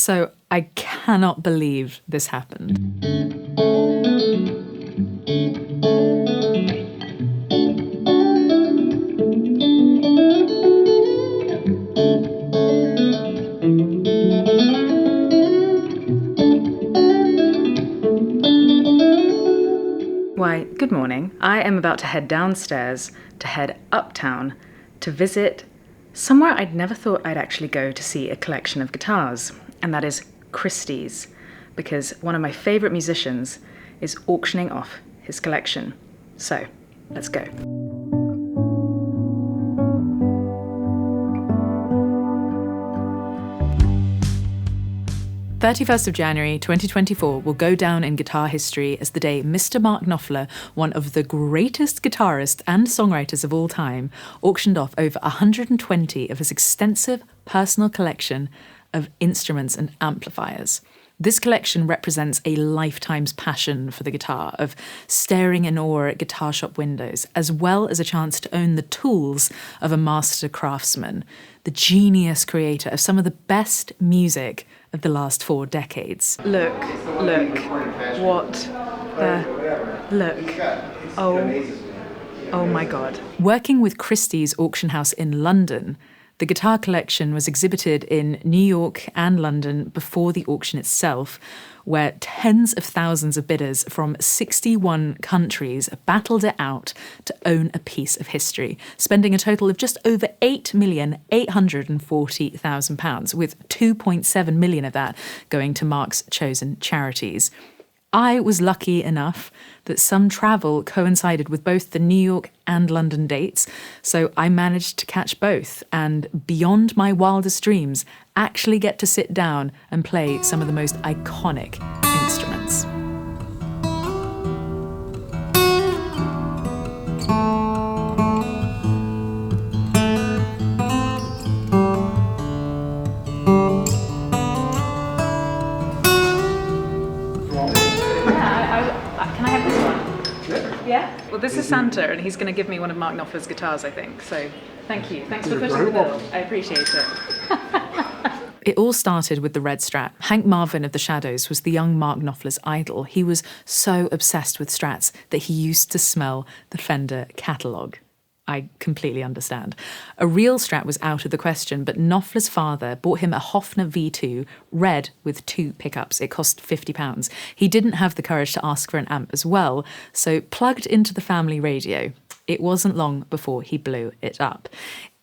So I cannot believe this happened. Why, good morning. I am about to head downstairs to head uptown to visit somewhere I'd never thought I'd actually go to see a collection of guitars, and that is Christie's, because one of my favourite musicians is auctioning off his collection. So, let's go. 31st of January 2024 will go down in guitar history as the day Mr. Mark Knopfler, one of the greatest guitarists and songwriters of all time, auctioned off over 120 of his extensive personal collection of instruments and amplifiers. This collection represents a lifetime's passion for the guitar, of staring in awe at guitar shop windows, as well as a chance to own the tools of a master craftsman, the genius creator of some of the best music of the last 4 decades. Look, what the, look, oh my God. Working with Christie's auction house in London, the guitar collection was exhibited in New York and London before the auction itself, where tens of thousands of bidders from 61 countries battled it out to own a piece of history, spending a total of just over £8,840,000, with £2.7 million of that going to Mark's chosen charities. I was lucky enough that some travel coincided with both the New York and London dates, so I managed to catch both and, beyond my wildest dreams, actually get to sit down and play some of the most iconic instruments. Can I have this one? Yeah? Well, this is Santa, and he's going to give me one of Mark Knopfler's guitars, I think. So, thank you. Thanks for footing the bill. I appreciate it. It all started with the red Strat. Hank Marvin of the Shadows was the young Mark Knopfler's idol. He was so obsessed with Strats that he used to smell the Fender catalogue. I completely understand. A real Strat was out of the question, but Knopfler's father bought him a Hofner V2, red with 2 pickups. It cost £50. He didn't have the courage to ask for an amp as well, so plugged into the family radio. It wasn't long before he blew it up.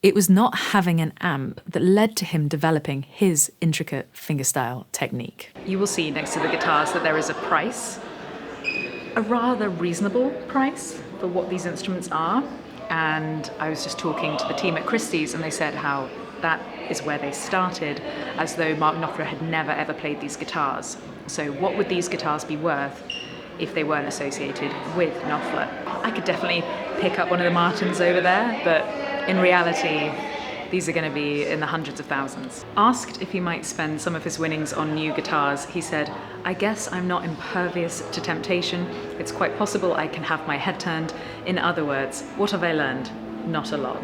It was not having an amp that led to him developing his intricate fingerstyle technique. You will see next to the guitars that there is a price, a rather reasonable price for what these instruments are. And I was just talking to the team at Christie's, and they said how that is where they started, as though Mark Knopfler had never ever played these guitars. So what would these guitars be worth if they weren't associated with Knopfler? I could definitely pick up one of the Martins over there, but in reality, these are going to be in the hundreds of thousands. Asked if he might spend some of his winnings on new guitars, he said, "I guess I'm not impervious to temptation. It's quite possible I can have my head turned. In other words, what have I learned? Not a lot."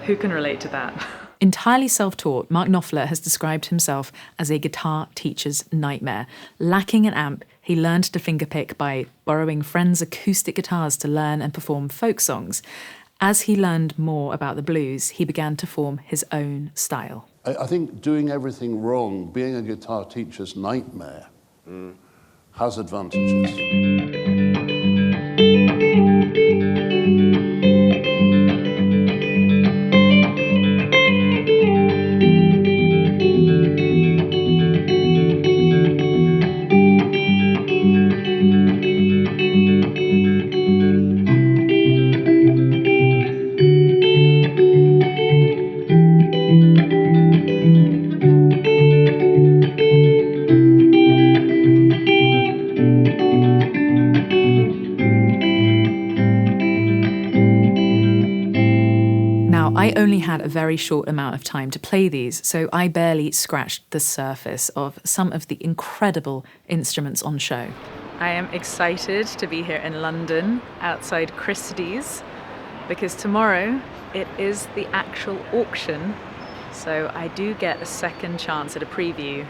Who can relate to that? Entirely self-taught, Mark Knopfler has described himself as a guitar teacher's nightmare. Lacking an amp, he learned to fingerpick by borrowing friends' acoustic guitars to learn and perform folk songs. As he learned more about the blues, he began to form his own style. I think doing everything wrong, being a guitar teacher's nightmare, has advantages. I only had a very short amount of time to play these, so I barely scratched the surface of some of the incredible instruments on show. I am excited to be here in London, outside Christie's, because tomorrow it is the actual auction So I do get a second chance at a preview,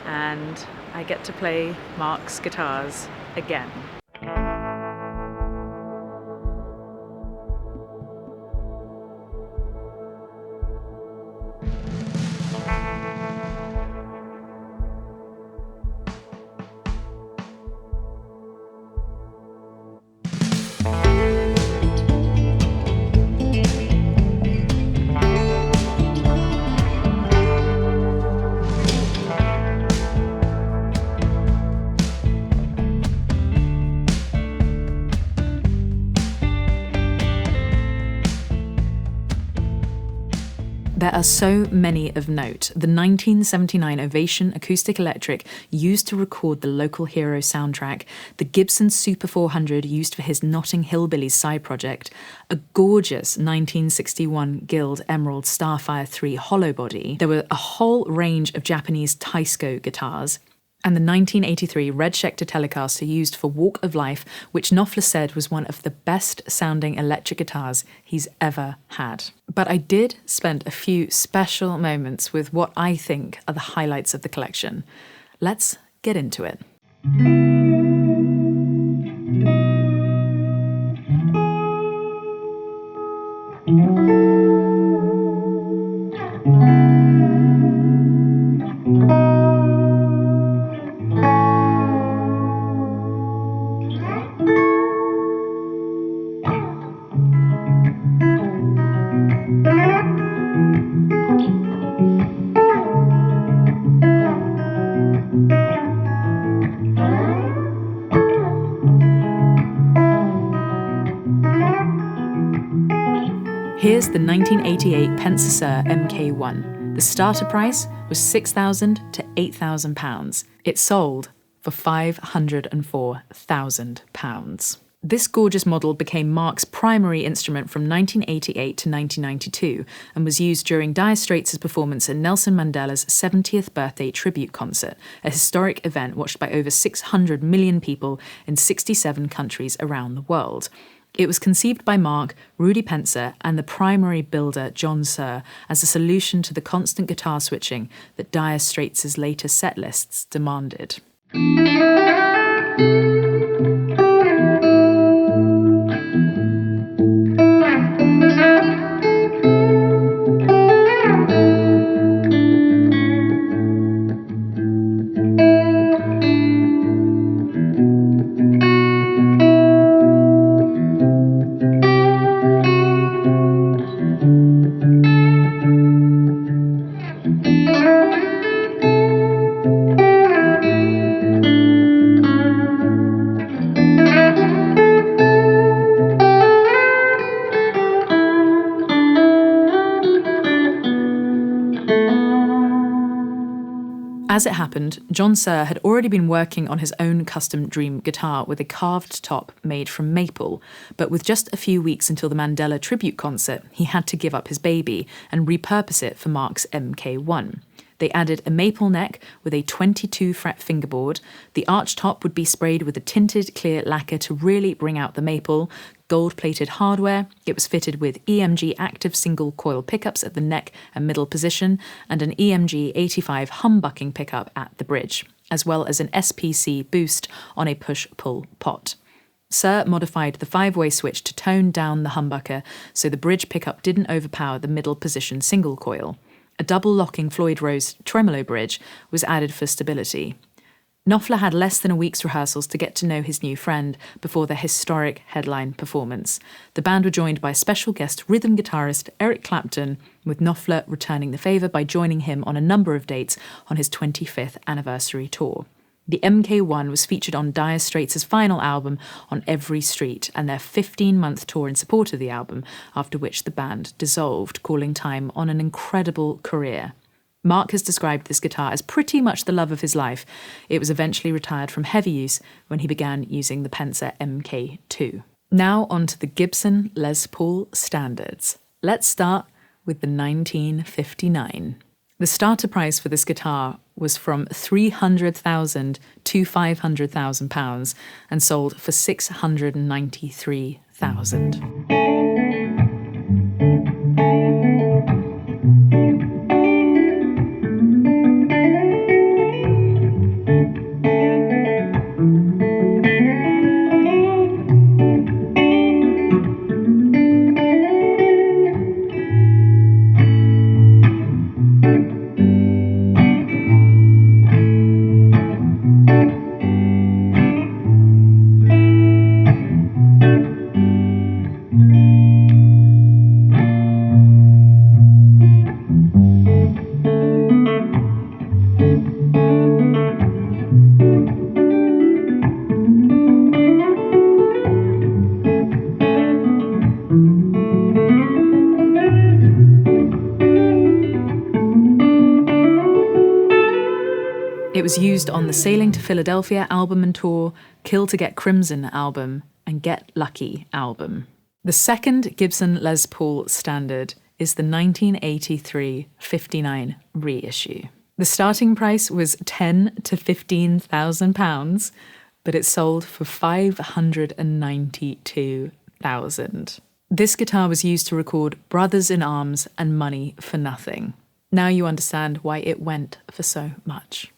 and I get to play Mark's guitars again. There are so many of note. The 1979 Ovation acoustic electric used to record the Local Hero soundtrack, the Gibson Super 400 used for his Notting Hillbillies side project, a gorgeous 1961 Guild Emerald Starfire 3 hollow body. There were a whole range of Japanese Taisco guitars, and the 1983 Red Schecter Telecaster used for Walk of Life, which Knopfler said was one of the best sounding electric guitars he's ever had. But I did spend a few special moments with what I think are the highlights of the collection. Let's get into it. Here's the 1988 Pensa-Suhr MK-1. The starter price was £6,000 to £8,000. It sold for £504,000. This gorgeous model became Mark's primary instrument from 1988 to 1992 and was used during Dire Straits' performance at Nelson Mandela's 70th birthday tribute concert, a historic event watched by over 600 million people in 67 countries around the world. It was conceived by Mark, Rudy Pensa, and the primary builder, John Suhr, as a solution to the constant guitar switching that Dire Straits' later set lists demanded. As it happened, John Suhr had already been working on his own custom dream guitar with a carved top made from maple, but with just a few weeks until the Mandela tribute concert, he had to give up his baby and repurpose it for Mark's MK-1. They added a maple neck with a 22-fret fingerboard. The arch top would be sprayed with a tinted clear lacquer to really bring out the maple. Gold-plated hardware. It was fitted with EMG active single coil pickups at the neck and middle position and an EMG 85 humbucking pickup at the bridge, as well as an SPC boost on a push-pull pot. Suhr modified the 5-way switch to tone down the humbucker so the bridge pickup didn't overpower the middle position single coil. A double-locking Floyd Rose tremolo bridge was added for stability. Knopfler had less than a week's rehearsals to get to know his new friend before the historic headline performance. The band were joined by special guest rhythm guitarist Eric Clapton, with Knopfler returning the favour by joining him on a number of dates on his 25th anniversary tour. The MK-1 was featured on Dire Straits' final album, On Every Street, and their 15-month tour in support of the album, after which the band dissolved, calling time on an incredible career. Mark has described this guitar as pretty much the love of his life. It was eventually retired from heavy use when he began using the Pensa MK-2. Now on to the Gibson Les Paul standards. Let's start with the 1959. The starter price for this guitar was from £300,000 to £500,000 and sold for £693,000. It was used on the Sailing to Philadelphia album and tour, Kill to Get Crimson album, and Get Lucky album. The second Gibson Les Paul standard is the 1983 59 reissue. The starting price was £10,000 to £15,000, but it sold for £592,000. This guitar was used to record Brothers in Arms and Money for Nothing. Now you understand why it went for so much.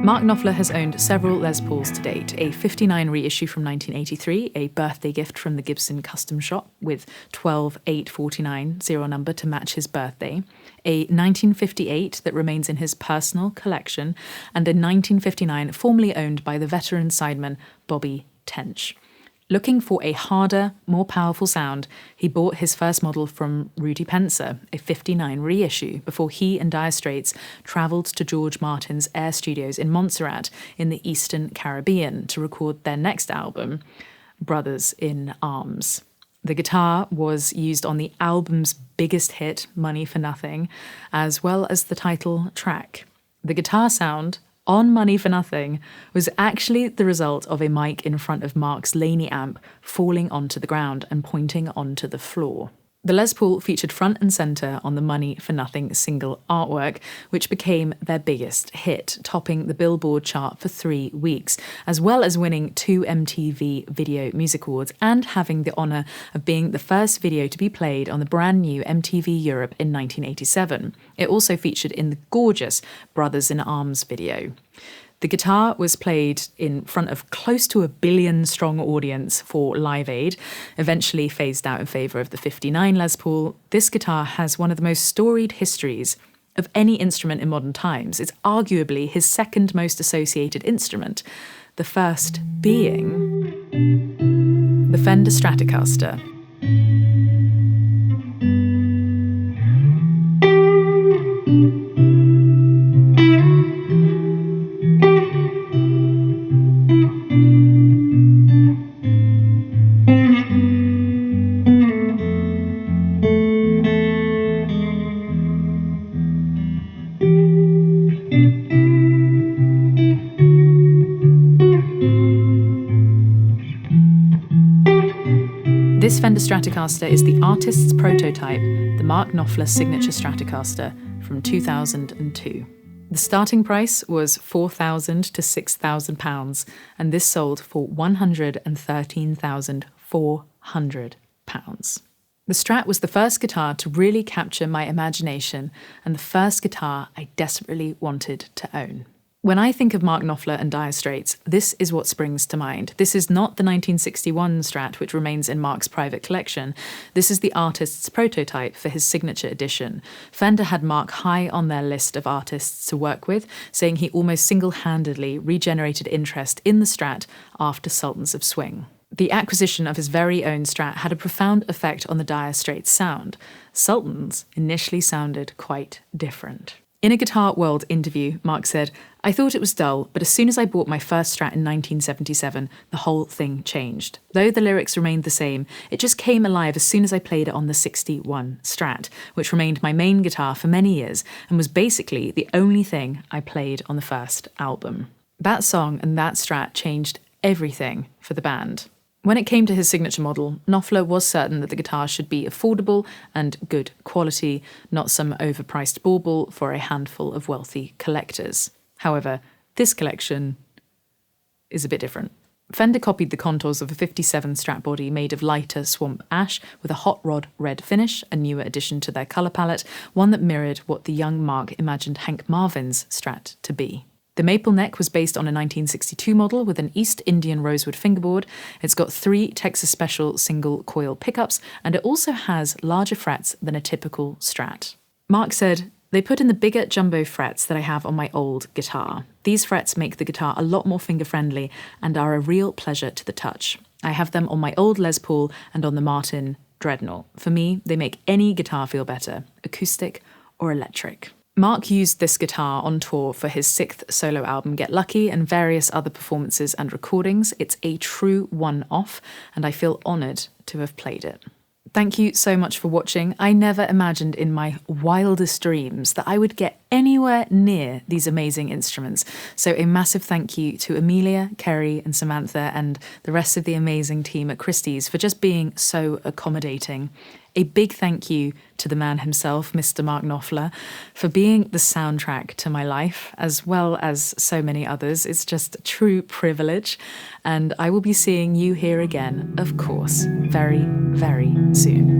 Mark Knopfler has owned several Les Pauls to date, a 59 reissue from 1983, a birthday gift from the Gibson Custom Shop with 12849 serial number to match his birthday, a 1958 that remains in his personal collection, and a 1959 formerly owned by the veteran sideman Bobby Tench. Looking for a harder, more powerful sound, he bought his first model from Rudy Pensa, a 59 reissue, before he and Dire Straits travelled to George Martin's Air Studios in Montserrat in the Eastern Caribbean to record their next album, Brothers in Arms. The guitar was used on the album's biggest hit, Money for Nothing, as well as the title track. The guitar sound on Money for Nothing was actually the result of a mic in front of Mark's Laney amp falling onto the ground and pointing onto the floor. The Les Paul featured front and centre on the Money for Nothing single artwork, which became their biggest hit, topping the Billboard chart for 3 weeks, as well as winning 2 MTV Video Music Awards and having the honour of being the first video to be played on the brand new MTV Europe in 1987. It also featured in the gorgeous Brothers in Arms video. The guitar was played in front of close to 1 billion-strong audience for Live Aid, eventually phased out in favour of the 59 Les Paul. This guitar has one of the most storied histories of any instrument in modern times. It's arguably his second most associated instrument, the first being the Fender Stratocaster. This Fender Stratocaster is the artist's prototype, the Mark Knopfler signature Stratocaster from 2002. The starting price was £4,000 to £6,000, and this sold for £113,400. The Strat was the first guitar to really capture my imagination and the first guitar I desperately wanted to own. When I think of Mark Knopfler and Dire Straits, this is what springs to mind. This is not the 1961 Strat, which remains in Mark's private collection. This is the artist's prototype for his signature edition. Fender had Mark high on their list of artists to work with, saying he almost single-handedly regenerated interest in the Strat after Sultans of Swing. The acquisition of his very own Strat had a profound effect on the Dire Straits sound. Sultans initially sounded quite different. In a Guitar World interview, Mark said, "I thought it was dull, but as soon as I bought my first Strat in 1977, the whole thing changed. Though the lyrics remained the same, it just came alive as soon as I played it on the 61 Strat, which remained my main guitar for many years and was basically the only thing I played on the first album." That song and that Strat changed everything for the band. When it came to his signature model, Knopfler was certain that the guitar should be affordable and good quality, not some overpriced bauble for a handful of wealthy collectors. However, this collection is a bit different. Fender copied the contours of a 57 Strat body made of lighter swamp ash with a hot rod red finish, a newer addition to their colour palette, one that mirrored what the young Mark imagined Hank Marvin's Strat to be. The maple neck was based on a 1962 model with an East Indian rosewood fingerboard. It's got 3 Texas Special single coil pickups, and it also has larger frets than a typical Strat. Mark said, They put in the bigger jumbo frets that I have on my old guitar. These frets make the guitar a lot more finger-friendly and are a real pleasure to the touch. I have them on my old Les Paul and on the Martin Dreadnought. For me, they make any guitar feel better, acoustic or electric. Mark used this guitar on tour for his 6th solo album Get Lucky and various other performances and recordings. It's a true one-off, and I feel honoured to have played it. Thank you so much for watching. I never imagined in my wildest dreams that I would get anywhere near these amazing instruments. So a massive thank you to Amelia, Kerry and Samantha and the rest of the amazing team at Christie's for just being so accommodating. A big thank you to the man himself, Mr. Mark Knopfler, for being the soundtrack to my life, as well as so many others. It's just a true privilege. And I will be seeing you here again, of course, very, very soon.